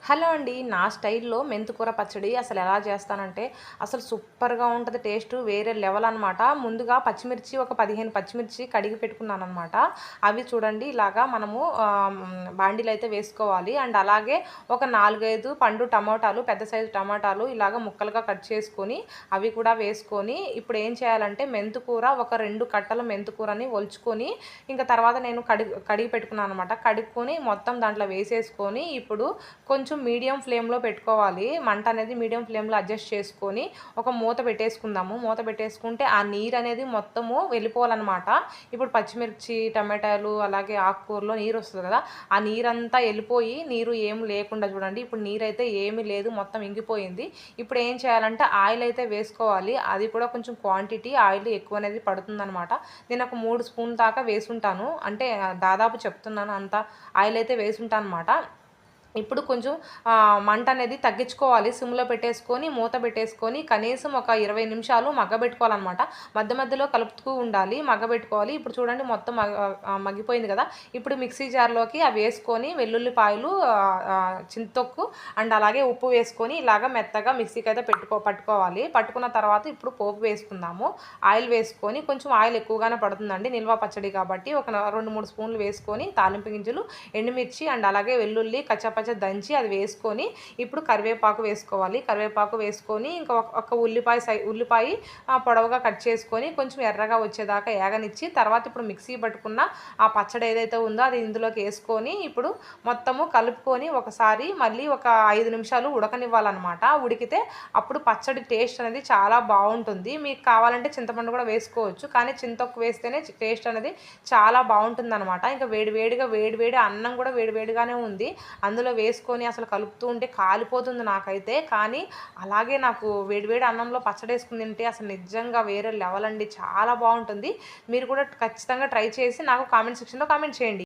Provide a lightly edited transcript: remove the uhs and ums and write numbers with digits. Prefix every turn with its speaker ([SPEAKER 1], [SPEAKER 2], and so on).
[SPEAKER 1] Hello అండి. నా స్టైల్‌లో మెంతికూర పచ్చడి అసలు ఎలా చేస్తానంటే, అసలు సూపర్‌గా ఉంటది టేస్టు. వేరే లెవెల్ అనమాట. ముందుగా పచ్చిమిర్చి ఒక 15 పచ్చిమిర్చి కడిగి పెట్టుకున్నాననమాట. అవి చూడండి ఇలాగా మనము బాండీలో అయితే వేసుకోవాలి. అండ్ అలాగే ఒక 4, 5 పండు టమోటాలు, పెద్ద సైజు టమాటాలు ఇలాగ ముక్కలుగా కట్ చేసుకొని, అవి కూడా వేసుకొని, ఇప్పుడు ఏం చేయాలంటే మెంతికూర ఒక 2 కట్టల మెంతికూరని ఒలుచుకొని, ఇంకా తర్వాత నేను కడిగి పెట్టుకున్నాననమాట. కడుక్కొని మొత్తం దాంట్లో వేసేసుకొని, ఇప్పుడు కొంచెం మీడియం ఫ్లేమ్‌లో పెట్టుకోవాలి. మంట అనేది మీడియం ఫ్లేమ్‌లో అడ్జస్ట్ చేసుకొని, ఒక మూత పెట్టేసుకుందాము. మూత పెట్టేసుకుంటే ఆ నీరనేది మొత్తము వెళ్ళిపోవాలనమాట. ఇప్పుడు పచ్చిమిర్చి, టమాటాలు అలాగే ఆకుకూరలో నీరొస్తది కదా! ఆ నీరంతా ఎళ్ళిపోయి, నీరు ఏం లేకుండా చూడండి. ఇప్పుడు నీరైతే ఏమీ లేదు. మొత్తం ఇంగిపోయింది. ఇప్పుడు ఏం చేయాలంటే ఆయిల్ అయితే వేసుకోవాలి. అది కూడా కొంచెం క్వాంటిటీ ఆయిల్ ఎక్కువనేది పడుతుందనమాట. నేను ఒక 3 స్పూన్ల దాకా వేసుంటాను. అంటే దాదాపు చెప్తున్నాను అంత ఆయిల్ అయితే వేసుంటాననమాట. ఇప్పుడు కొంచెం మంట అనేది తగ్గించుకోవాలి. సిమ్‌లో పెట్టేసుకొని, మూత పెట్టేసుకొని కనీసం ఒక 20 నిమిషాలు మగ్గబెట్టుకోవాలనమాట. మధ్య మధ్యలో కలుపుతూ ఉండాలి. మగ్గబెట్టుకోవాలి. ఇప్పుడు చూడండి మొత్తం మగ్గిపోయింది కదా! ఇప్పుడు మిక్సీ జార్‌లోకి అవి వేసుకొని వెల్లుల్లిపాయలు, చింతొక్కు అండ్ అలాగే ఉప్పు వేసుకొని ఇలాగ మెత్తగా మిక్సీకైతే పట్టుకోవాలి. పట్టుకున్న తర్వాత ఇప్పుడు పోపు వేసుకుందాము. ఆయిల్ వేసుకొని కొంచెం ఆయిల్ ఎక్కువగానే పడుతుందండి. నిల్వ పచ్చడి కాబట్టి ఒక 2, 3 స్పూన్లు వేసుకొని తాలింపు గింజలు, ఎండుమిర్చి అండ్ అలాగే వెల్లుల్లి కచ్చా దంచి అది వేసుకొని ఇప్పుడు కరివేపాకు వేసుకోవాలి. కరివేపాకు వేసుకొని ఇంకా ఒక ఉల్లిపాయ పొడవుగా కట్ చేసుకొని కొంచెం ఎర్రగా వచ్చేదాకా ఏగనిచ్చి తర్వాత ఇప్పుడు మిక్సీ పట్టుకున్న ఆ పచ్చడి ఏదైతే ఉందో అది ఇందులోకి వేసుకొని ఇప్పుడు మొత్తము కలుపుకొని ఒకసారి మళ్ళీ ఒక 5 నిమిషాలు ఉడకనివ్వాలన్నమాట. ఉడికితే అప్పుడు పచ్చడి టేస్ట్ అనేది చాలా బావుంటుంది. మీకు కావాలంటే చింతపండు కూడా వేసుకోవచ్చు. కానీ చింతొక్కు వేస్తేనే టేస్ట్ అనేది చాలా బావుంటుందనమాట. ఇంకా వేడి అన్నం కూడా వేడిగానే ఉంది. అందులో వేసుకొని అసలు కలుపుతూ ఉంటే కాలిపోతుంది నాకైతే. కానీ అలాగే నాకు వేడి అన్నంలో పచ్చడేసుకొని తింటే అసలు నిజంగా వేరే లెవెల్ అండి. చాలా బావుంటుంది. మీరు కూడా ఖచ్చితంగా ట్రై చేసి నాకు కామెంట్ సెక్షన్‌లో కామెంట్ చేయండి.